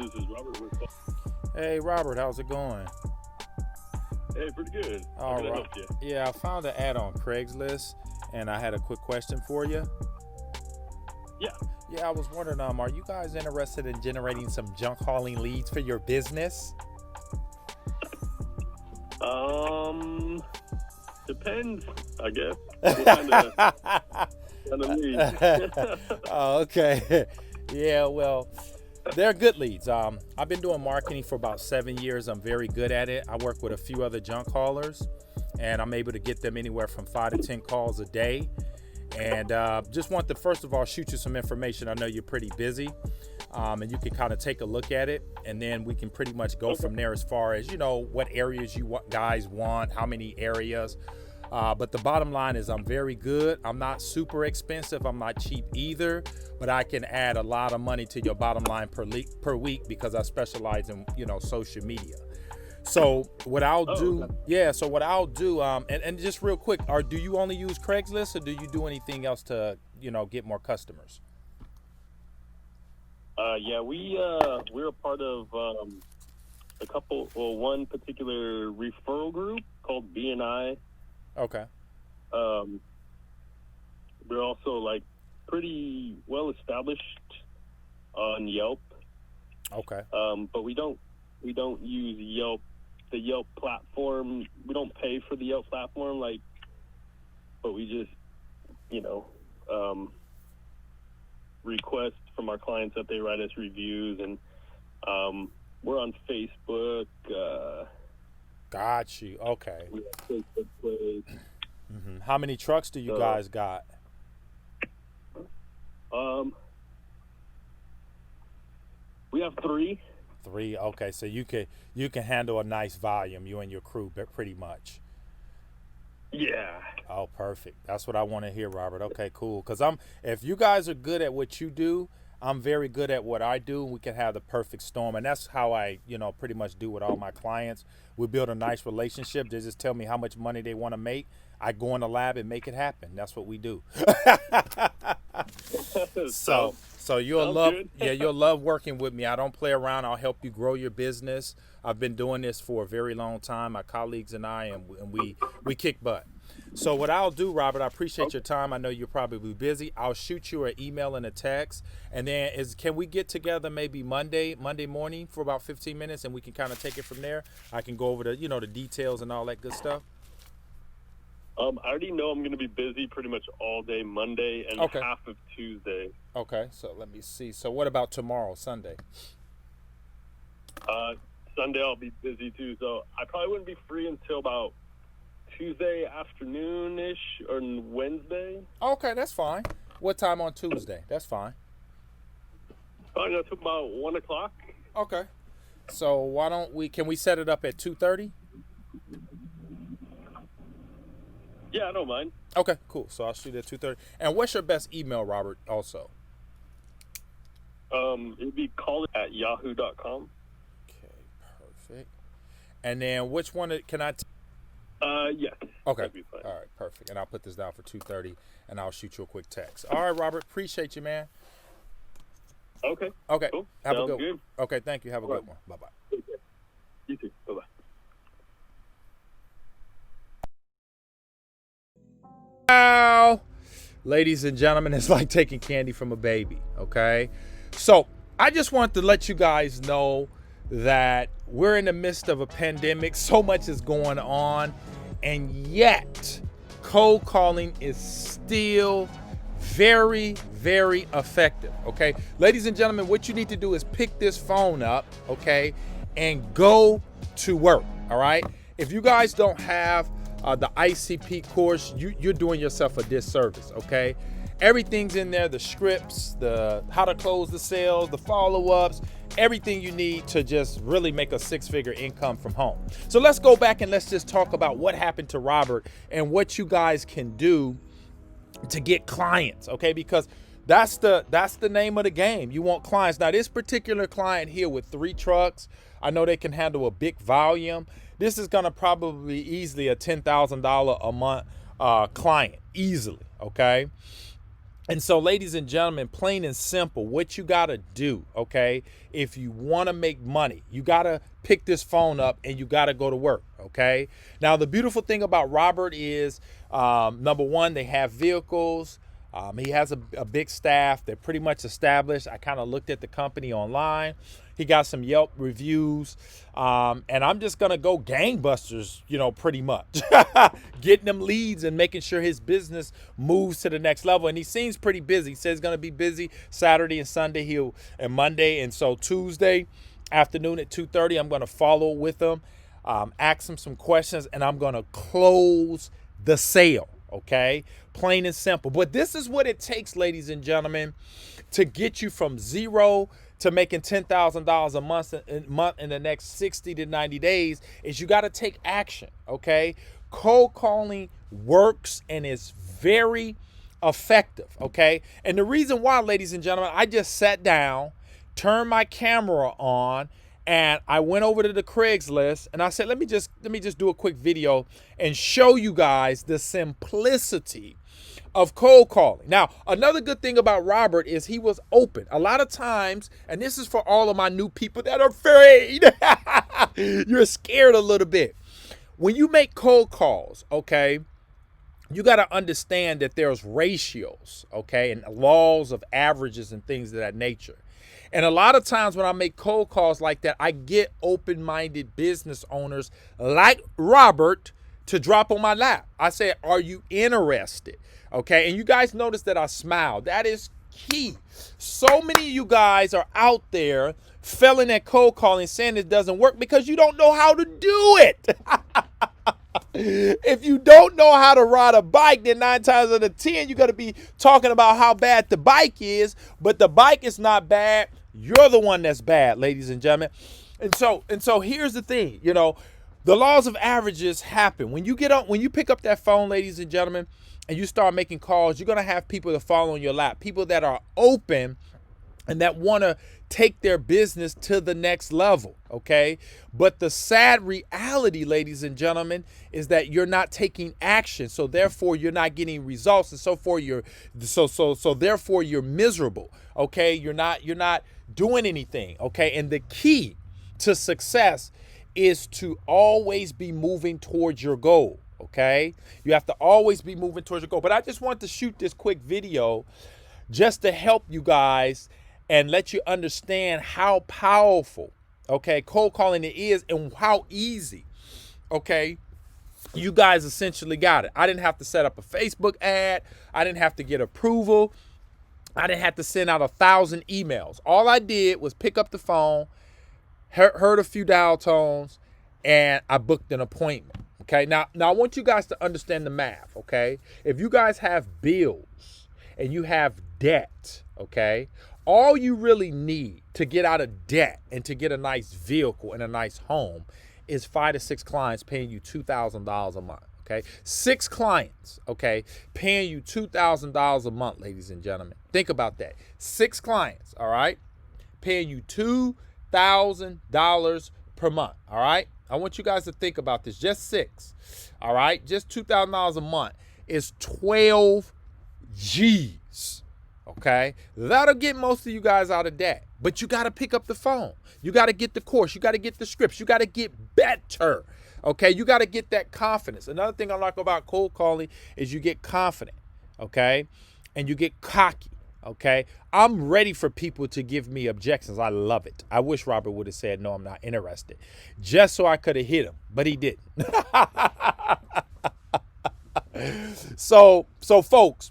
this is Robert. Hey, Robert, how's it going? Hey, pretty good. How All can I right. help you? Yeah, I found an ad on Craigslist, and I had a quick question for you. Yeah. Yeah, I was wondering, are you guys interested in generating some junk hauling leads for your business? Depends, I guess. What kind of lead? Oh, okay. Yeah, well, they're good leads. I've been doing marketing for about 7 years. I'm very good at it. I work with a few other junk haulers, and I'm able to get them anywhere from 5 to 10 calls a day. And just want to, first of all, shoot you some information. I know you're pretty busy, and you can kind of take a look at it, and then we can pretty much go from there as far as, what areas you guys want, how many areas. But the bottom line is I'm very good. I'm not super expensive. I'm not cheap either, but I can add a lot of money to your bottom line per week because I specialize in, social media. So what I'll do, and just real quick, do you only use Craigslist or do you do anything else to, get more customers? Yeah, we're a part of one particular referral group called BNI. Okay. We're also pretty well established on Yelp. Okay. But we don't use the Yelp platform. We don't pay for the Yelp platform, but we just, request from our clients that they write us reviews, and we're on Facebook. Got you. Okay. We have Facebook plays. Mm-hmm. How many trucks do you guys got? We have 3. 3. Okay, so you can handle a nice volume, you and your crew, pretty much. Yeah. Oh, perfect. That's what I want to hear, Robert. Okay, cool. Because if you guys are good at what you do, I'm very good at what I do. We can have the perfect storm, and that's how I, pretty much do with all my clients. We build a nice relationship. They just tell me how much money they want to make. I go in the lab and make it happen. That's what we do. So you'll love, you'll love working with me. I don't play around. I'll help you grow your business. I've been doing this for a very long time. My colleagues and I, and we kick butt. So what I'll do, Robert, I appreciate your time. I know you're probably busy. I'll shoot you an email and a text. And then can we get together maybe Monday morning for about 15 minutes, and we can kind of take it from there? I can go over the, the details and all that good stuff. I already know I'm going to be busy pretty much all day Monday and half of Tuesday. Okay, so let me see. So what about tomorrow, Sunday? Sunday I'll be busy too, so I probably wouldn't be free until about Tuesday afternoon-ish or Wednesday. Okay, that's fine. What time on Tuesday? That's fine. Probably until about 1 o'clock. Okay. So why don't can we set it up at 2:30? Yeah, I don't mind. Okay, cool. So I'll shoot at 2:30. And what's your best email, Robert, also? It'd be call@yahoo.com. Okay, perfect. And then which one can I... Yes. Okay. That'd be fine. All right, perfect. And I'll put this down for 2:30, and I'll shoot you a quick text. All right, Robert, appreciate you, man. Okay. Okay. Cool. Have Sounds a good good. one. Okay, thank you. Have a good one. Bye-bye. Take care. You too. Bye-bye. Wow. Ladies and gentlemen, it's like taking candy from a baby, okay? So I just want to let you guys know that we're in the midst of a pandemic. So much is going on, and yet cold calling is still very, very effective, okay? Ladies and gentlemen, what you need to do is pick this phone up, okay, and go to work, all right? If you guys don't have the ICP course, you're doing yourself a disservice, okay? Everything's in there, the scripts, the how to close the sales, the follow-ups, everything you need to just really make a 6-figure income from home. So let's go back and let's just talk about what happened to Robert and what you guys can do to get clients, okay? Because that's the name of the game. You want clients. Now, this particular client here with 3 trucks, I know they can handle a big volume. This is gonna probably be easily a $10,000 a month client, easily, okay? And so, ladies and gentlemen, plain and simple, what you got to do, okay, if you want to make money, you got to pick this phone up and you got to go to work, okay? Now, the beautiful thing about Robert is, number one, they have vehicles. He has a big staff. They're pretty much established. I kind of looked at the company online. He got some Yelp reviews. And I'm just going to go gangbusters, pretty much. Getting them leads and making sure his business moves to the next level. And he seems pretty busy. He says he's going to be busy Saturday and Sunday and Monday. And so Tuesday afternoon at 2:30, I'm going to follow with him, ask him some questions, and I'm going to close the sale. Okay, plain and simple. But this is what it takes, ladies and gentlemen, to get you from zero to making $10,000 a month in the next 60 to 90 days. Is you got to take action. Okay, cold calling works and is very effective. Okay, and the reason why, ladies and gentlemen, I just sat down, turned my camera on, and I went over to the Craigslist and I said, let me just do a quick video and show you guys the simplicity of cold calling. Now, another good thing about Robert is he was open. A lot of times, and this is for all of my new people that are afraid, you're scared a little bit. When you make cold calls, okay, you got to understand that there's ratios, okay, and laws of averages and things of that nature. And a lot of times when I make cold calls like that, I get open-minded business owners like Robert to drop on my lap. I say, are you interested? Okay, and you guys notice that I smile. That is key. So many of you guys are out there failing at cold calling, saying it doesn't work because you don't know how to do it. If you don't know how to ride a bike, then 9 times out of 10, you're going to be talking about how bad the bike is, but the bike is not bad. You're the one that's bad, ladies and gentlemen. And so here's the thing, the laws of averages happen. When you pick up that phone, ladies and gentlemen, and you start making calls, you're going to have people that fall on your lap, people that are open and that want to take their business to the next level, okay? But the sad reality, ladies and gentlemen, is that you're not taking action, so therefore you're not getting results, and so therefore you're miserable, okay? You're not doing anything, okay? And the key to success is to always be moving towards your goal, okay? You have to always be moving towards your goal. But I just want to shoot this quick video just to help you guys and let you understand how powerful, okay, cold calling it is and how easy, okay, you guys essentially got it. I didn't have to set up a Facebook ad. I didn't have to get approval. I didn't have to send out 1,000 emails. All I did was pick up the phone, heard a few dial tones, and I booked an appointment, okay? Now I want you guys to understand the math, okay? If you guys have bills and you have debt, okay, all you really need to get out of debt and to get a nice vehicle and a nice home is 5 to 6 clients paying you $2,000 a month, okay? 6 clients, okay, paying you $2,000 a month, ladies and gentlemen. Think about that. 6 clients, all right, paying you $2,000 per month, all right? I want you guys to think about this. Just 6, all right? Just $2,000 a month is 12 G's. Okay, that'll get most of you guys out of debt, but you got to pick up the phone. You got to get the course. You got to get the scripts. You got to get better. Okay, you got to get that confidence. Another thing I like about cold calling is you get confident. Okay, and you get cocky. Okay, I'm ready for people to give me objections. I love it. I wish Robert would have said, no, I'm not interested, just so I could have hit him, but he didn't. So folks,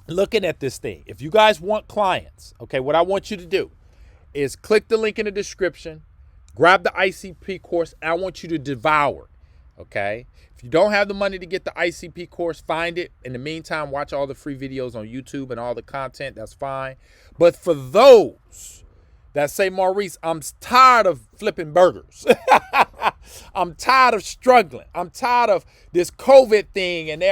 looking at this thing, if you guys want clients, okay, what I want you to do is click the link in the description, grab the ICP course, and I want you to devour, okay? If you don't have the money to get the ICP course, find it. In the meantime, watch all the free videos on YouTube and all the content, that's fine. But for those that say, Maurice, I'm tired of flipping burgers. I'm tired of struggling. I'm tired of this COVID thing and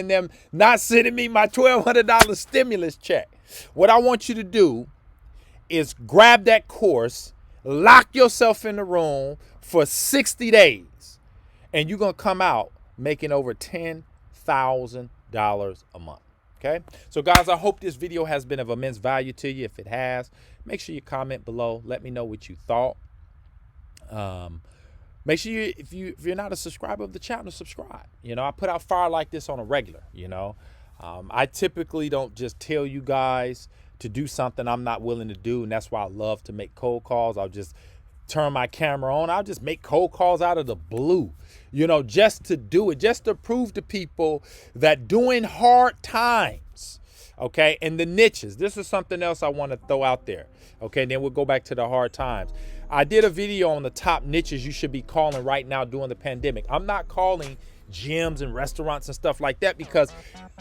them not sending me my $1,200 stimulus check. What I want you to do is grab that course, lock yourself in the room for 60 days, and you're going to come out making over $10,000 a month. Okay, so guys, I hope this video has been of immense value to you. If it has, make sure you comment below. Let me know what you thought. Make sure if you're not a subscriber of the channel, subscribe. You know, I put out fire like this on a regular. You know, I typically don't just tell you guys to do something I'm not willing to do, and that's why I love to make cold calls. I'll just turn my camera on. I'll just make cold calls out of the blue, you know, just to do it, just to prove to people that doing hard times, okay, and the niches, this is something else I want to throw out there, okay, and then we'll go back to the hard times. I did a video on the top niches you should be calling right now during the pandemic. I'm not calling gyms and restaurants and stuff like that because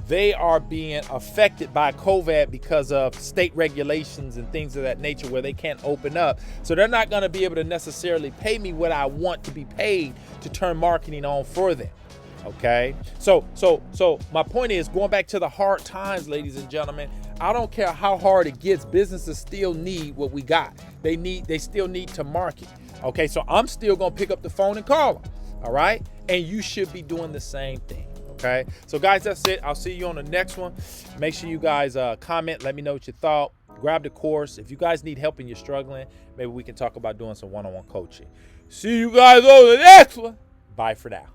they are being affected by COVID because of state regulations and things of that nature where they can't open up. So they're not going to be able to necessarily pay me what I want to be paid to turn marketing on for them. Okay, so my point is, going back to the hard times, ladies and gentlemen, I don't care how hard it gets, businesses still need what we got. They still need to market. Okay, so I'm still gonna pick up the phone and call them. All right, and you should be doing the same thing. Okay, so guys, that's it. I'll see you on the next one. Make sure you guys comment, let me know what you thought. Grab the course. If you guys need help and you're struggling, maybe we can talk about doing some one-on-one coaching. See you guys on the next one. Bye for now.